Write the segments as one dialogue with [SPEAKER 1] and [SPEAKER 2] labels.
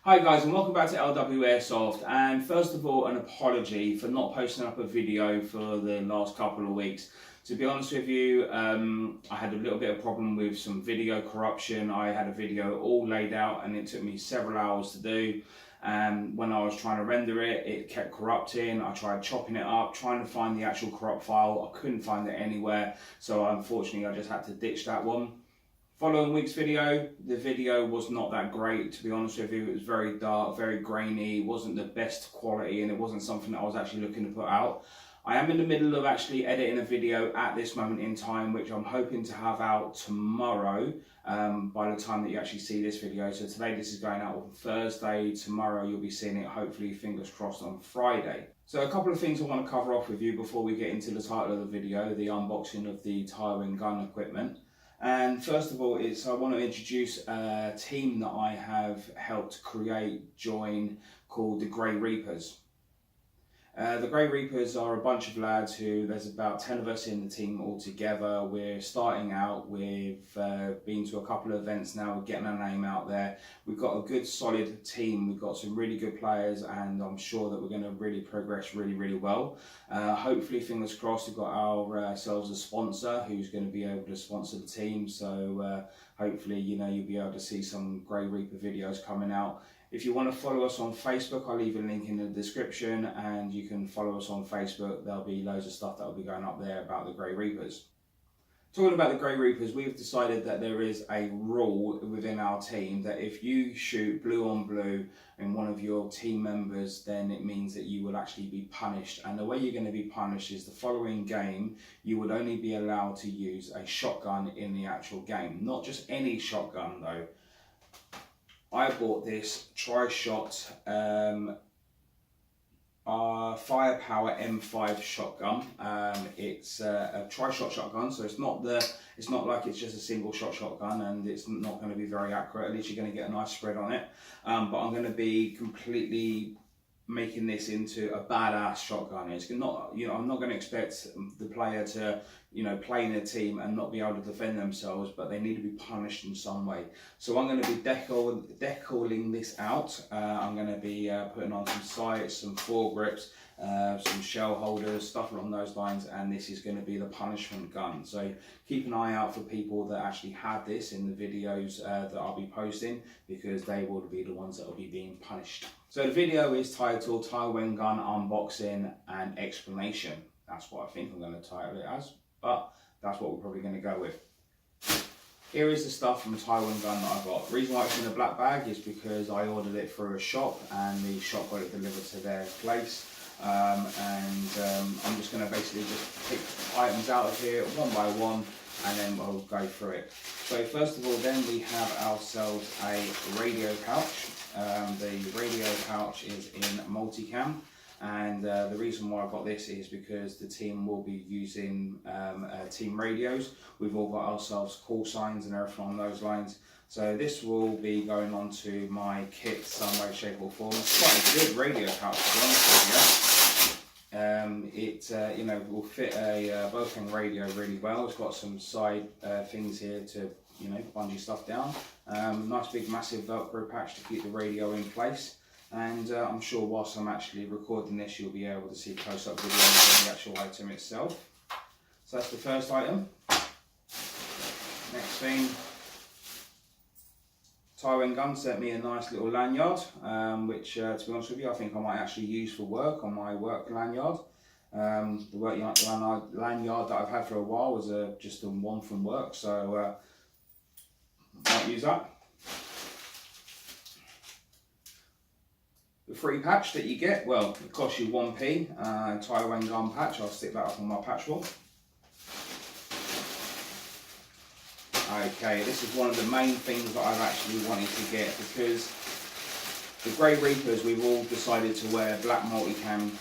[SPEAKER 1] Hi guys, and welcome back to LW Airsoft. And first of all, an apology for not posting up a video for the last couple of weeks. To be honest with you, I had a little bit of problem with some video corruption. I had a video all laid out and it took me several hours to do. And when I was trying to render it, it kept corrupting. I tried chopping it up, trying to find the actual corrupt file. I couldn't find it anywhere. So unfortunately, I just had to ditch that one. Following week's video, the video was not that great, to be honest with you. It was very dark, very grainy, it wasn't the best quality, and it wasn't something that I was actually looking to put out. I am in the middle of actually editing a video at this moment in time, which I'm hoping to have out tomorrow, by the time that you actually see this video. So today this is going out on Thursday, tomorrow you'll be seeing it, hopefully, fingers crossed, on Friday. So a couple of things I want to cover off with you before we get into the title of the video, the unboxing of the Taiwangun gun equipment. And first of all, I want to introduce a team that I have helped join, called the Grey Reapers. The Grey Reapers are a bunch of lads there's about 10 of us in the team all together. We're starting out, we've been to a couple of events now, we're getting our name out there. We've got a good solid team, we've got some really good players, and I'm sure that we're going to really progress really well. Hopefully, fingers crossed, we've got ourselves a sponsor who's going to be able to sponsor the team. So hopefully, you'll be able to see some Grey Reaper videos coming out. If you want to follow us on Facebook, I'll leave a link in the description, and you can follow us on Facebook. There'll be loads of stuff that will be going up there about the Grey Reapers. Talking about the Grey Reapers, we've decided that there is a rule within our team that if you shoot blue on blue in one of your team members, then it means that you will actually be punished. And the way you're going to be punished is the following game, you would only be allowed to use a shotgun in the actual game. Not just any shotgun though. I bought this Tri-Shot Firepower M5 shotgun. It's a Tri-Shot shotgun, so it's not like it's just a single shot shotgun, and it's not going to be very accurate. At least you're going to get a nice spread on it. But I'm going to be completely making this into a badass shotgun. It's not, I'm not going to expect the player to, play in a team and not be able to defend themselves, but they need to be punished in some way. So I'm going to be decaling this out. I'm going to be putting on some sights, some foregrips, some shell holders, stuff along those lines, and this is going to be the punishment gun. So keep an eye out for people that actually have this in the videos that I'll be posting, because they will be the ones that will be being punished. So the video is titled Taiwangun Gun Unboxing and Explanation. That's what I think I'm going to title it as, but that's what we're probably going to go with. Here is the stuff from Taiwangun that I got. The reason why it's in a black bag is because I ordered it through a shop, and the shop got it delivered to their place. I'm just going to basically just pick items out of here one by one, and then we'll go through it. So first of all, then we have ourselves a radio pouch. The radio pouch is in multicam, and the reason why I got this is because the team will be using team radios. We've all got ourselves call signs and everything on those lines. So this will be going on to my kit some way, shape or form. It's quite a good radio pouch, to be honest with you. It will fit a Bofeng radio really well. It's got some side things here to bungee stuff down. Nice big massive Velcro patch to keep the radio in place. And I'm sure whilst I'm actually recording this, you'll be able to see close-up videos of the actual item itself. So that's the first item. Next thing, Taiwangun sent me a nice little lanyard, which to be honest with you, I think I might actually use for work on my work lanyard. The work lanyard that I've had for a while was just a one from work, so might use that. The free patch that you get, well, it costs you 1p. Taiwangun patch, I'll stick that up on my patch wall. Okay, this is one of the main things that I've actually wanted to get, because the Grey Reapers, we've all decided to wear black multicam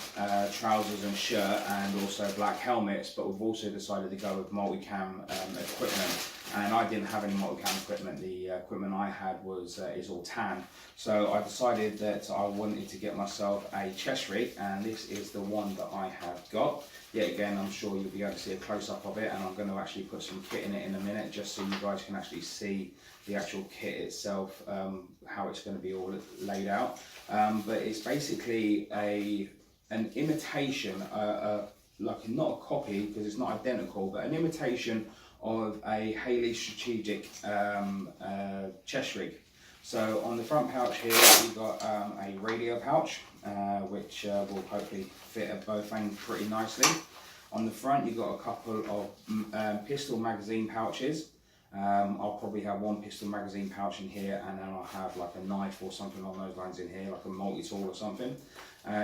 [SPEAKER 1] trousers and shirt, and also black helmets, but we've also decided to go with multicam equipment. and I didn't have any multi-cam equipment. The equipment I had was is all tan, so I decided that I wanted to get myself a chest rig, and this is the one that I have got. Yet again, I'm sure you'll be able to see a close-up of it, and I'm going to actually put some kit in it in a minute, just so you guys can actually see the actual kit itself, how it's going to be all laid out. But it's basically an imitation, like not a copy because it's not identical, but an imitation of a Haley Strategic chest rig. So on the front pouch here, we've got a radio pouch, which will hopefully fit at both ends pretty nicely. On the front, you've got a couple of pistol magazine pouches. I'll probably have one pistol magazine pouch in here, and then I'll have like a knife or something along those lines in here, like a multi-tool or something.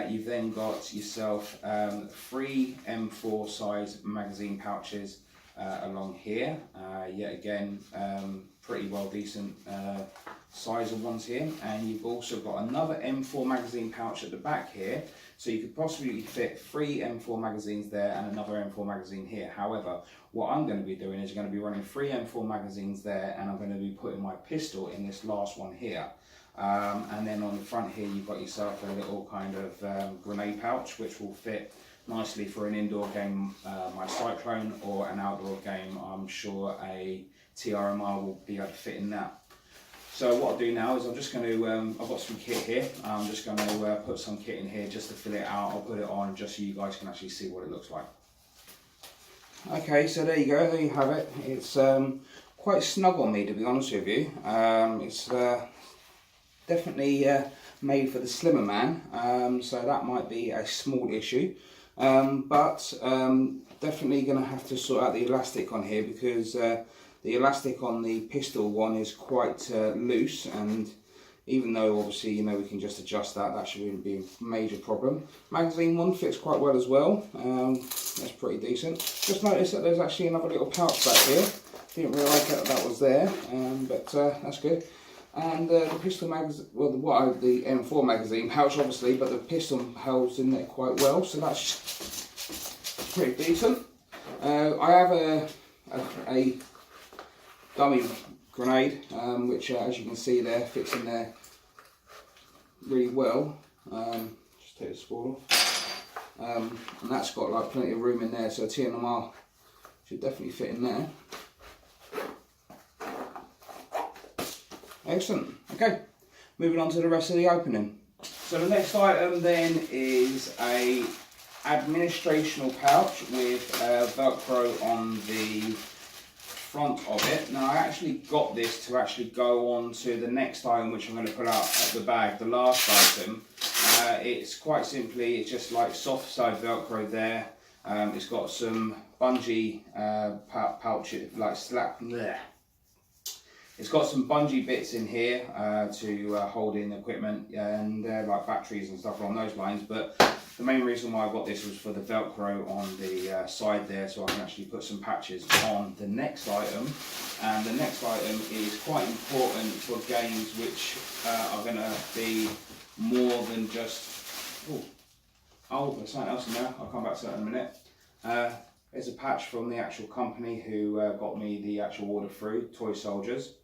[SPEAKER 1] You've then got yourself 3 M4 size magazine pouches along here. Yet again, pretty well decent size of ones here, and you've also got another M4 magazine pouch at the back here, so you could possibly fit 3 M4 magazines there and another M4 magazine here. However, what I'm going to be doing is going to be running 3 M4 magazines there, and I'm going to be putting my pistol in this last one here. And then on the front here, you've got yourself a little kind of grenade pouch, which will fit nicely for an indoor game, my Cyclone, or an outdoor game. I'm sure a TRMR will be able to fit in that. So what I'll do now is I'm just going to, I've got some kit here, I'm just going to put some kit in here just to fill it out. I'll put it on just so you guys can actually see what it looks like. Okay, so there you go, there you have it. It's quite snug on me, to be honest with you. It's definitely made for the slimmer man, so that might be a small issue. But definitely going to have to sort out the elastic on here, because the elastic on the pistol one is quite loose, and even though obviously, you know, we can just adjust that, that shouldn't be a major problem. Magazine one fits quite well as well, that's pretty decent. Just noticed that there's actually another little pouch back here, didn't realise that that was there, but that's good. And the pistol magazine, well, the M4 magazine pouch obviously, but the pistol holds in there quite well, so that's pretty decent. I have a dummy grenade, which as you can see there, fits in there really well. Just take the spool off. And that's got like plenty of room in there, so a TNMR should definitely fit in there. Excellent. Okay, moving on to the rest of the opening. So the next item then is a administrational pouch with Velcro on the front of it. Now I actually got this to actually go on to the next item, which I'm going to put out at the bag, the last item. It's quite simply, it's just like soft side Velcro there. It's got some bungee pouch, like slap there. It's got some bungee bits in here to hold in equipment and like batteries and stuff along those lines, but the main reason why I got this was for the Velcro on the side there, so I can actually put some patches on the next item. And the next item is quite important for games which are going to be more than just... Oh, there's something else in there, I'll come back to that in a minute. There's a patch from the actual company who got me the actual order through, Toy Soldiers.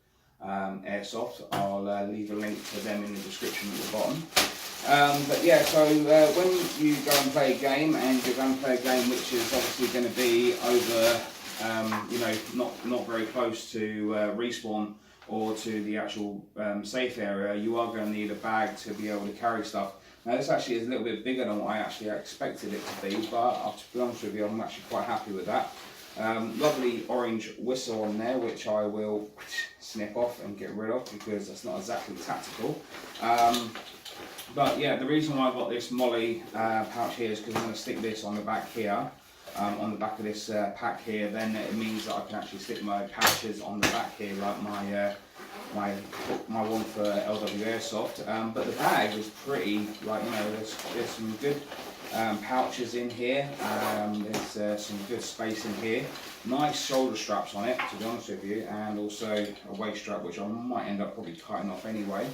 [SPEAKER 1] Airsoft. I'll leave a link to them in the description at the bottom. But yeah, so when you go and play a game, and you're going to play a game which is obviously going to be over, you know, not very close to respawn or to the actual safe area, you are going to need a bag to be able to carry stuff. Now this actually is a little bit bigger than what I actually expected it to be, but to be honest with you, I'm actually quite happy with that. Lovely orange whistle on there, which I will snip off and get rid of because that's not exactly tactical. But yeah, the reason why I got this Molly pouch here is because I'm going to stick this on the back here, on the back of this pack here. Then it means that I can actually stick my patches on the back here, like my one for LW Airsoft. But the bag is pretty, like, you know, there's some good pouches in here, there's some good space in here, nice shoulder straps on it, to be honest with you, and also a waist strap, which I might end up probably cutting off anyway.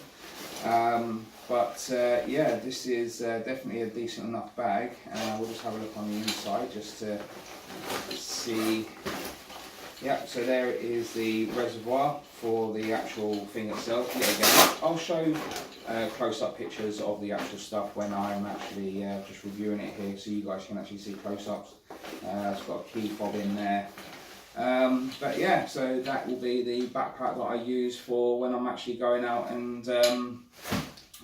[SPEAKER 1] Yeah, this is definitely a decent enough bag. We'll just have a look on the inside just to see Yeah, so there is the reservoir for the actual thing itself. Yeah, again, I'll show close-up pictures of the actual stuff when I'm actually just reviewing it here, so you guys can actually see close-ups. It's got a key fob in there. But yeah, so that will be the backpack that I use for when I'm actually going out and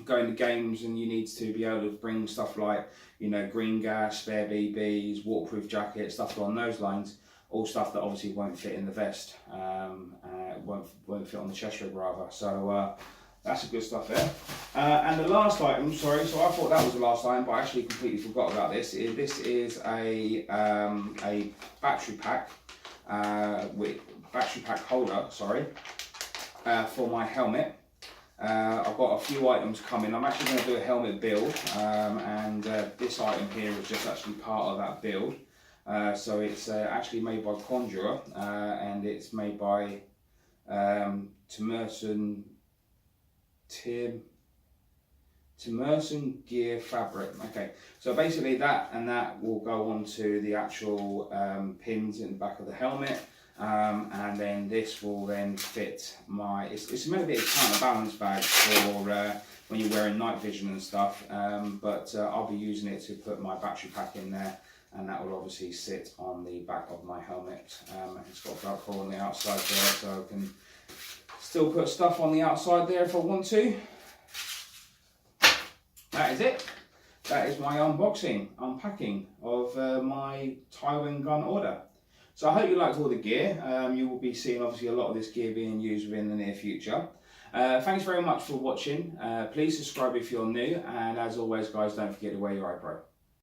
[SPEAKER 1] going to games, and you need to be able to bring stuff like, you know, green gas, spare BBs, waterproof jacket, stuff along those lines. All stuff that obviously won't fit in the vest, won't fit on the chest rig rather. So that's the good stuff there. And the last item, sorry, so I thought that was the last item, but I actually completely forgot about this. This is a battery pack, with battery pack holder, sorry, for my helmet. I've got a few items coming. I'm actually going to do a helmet build, and this item here is just actually part of that build. So it's actually made by Conjurer, and it's made by Taiwangun Gear Fabric. Okay, so basically that will go onto the actual pins in the back of the helmet, and then this will then fit my. It's meant to be a counterbalance bag for when you're wearing night vision and stuff, but I'll be using it to put my battery pack in there. And that will obviously sit on the back of my helmet. It's got Velcro on the outside there, so I can still put stuff on the outside there if I want to. That is it. That is my unpacking of my Taiwangun order. So I hope you liked all the gear. You will be seeing obviously a lot of this gear being used within the near future. Thanks very much for watching. Please subscribe if you're new, and as always guys, don't forget to wear your eye pro.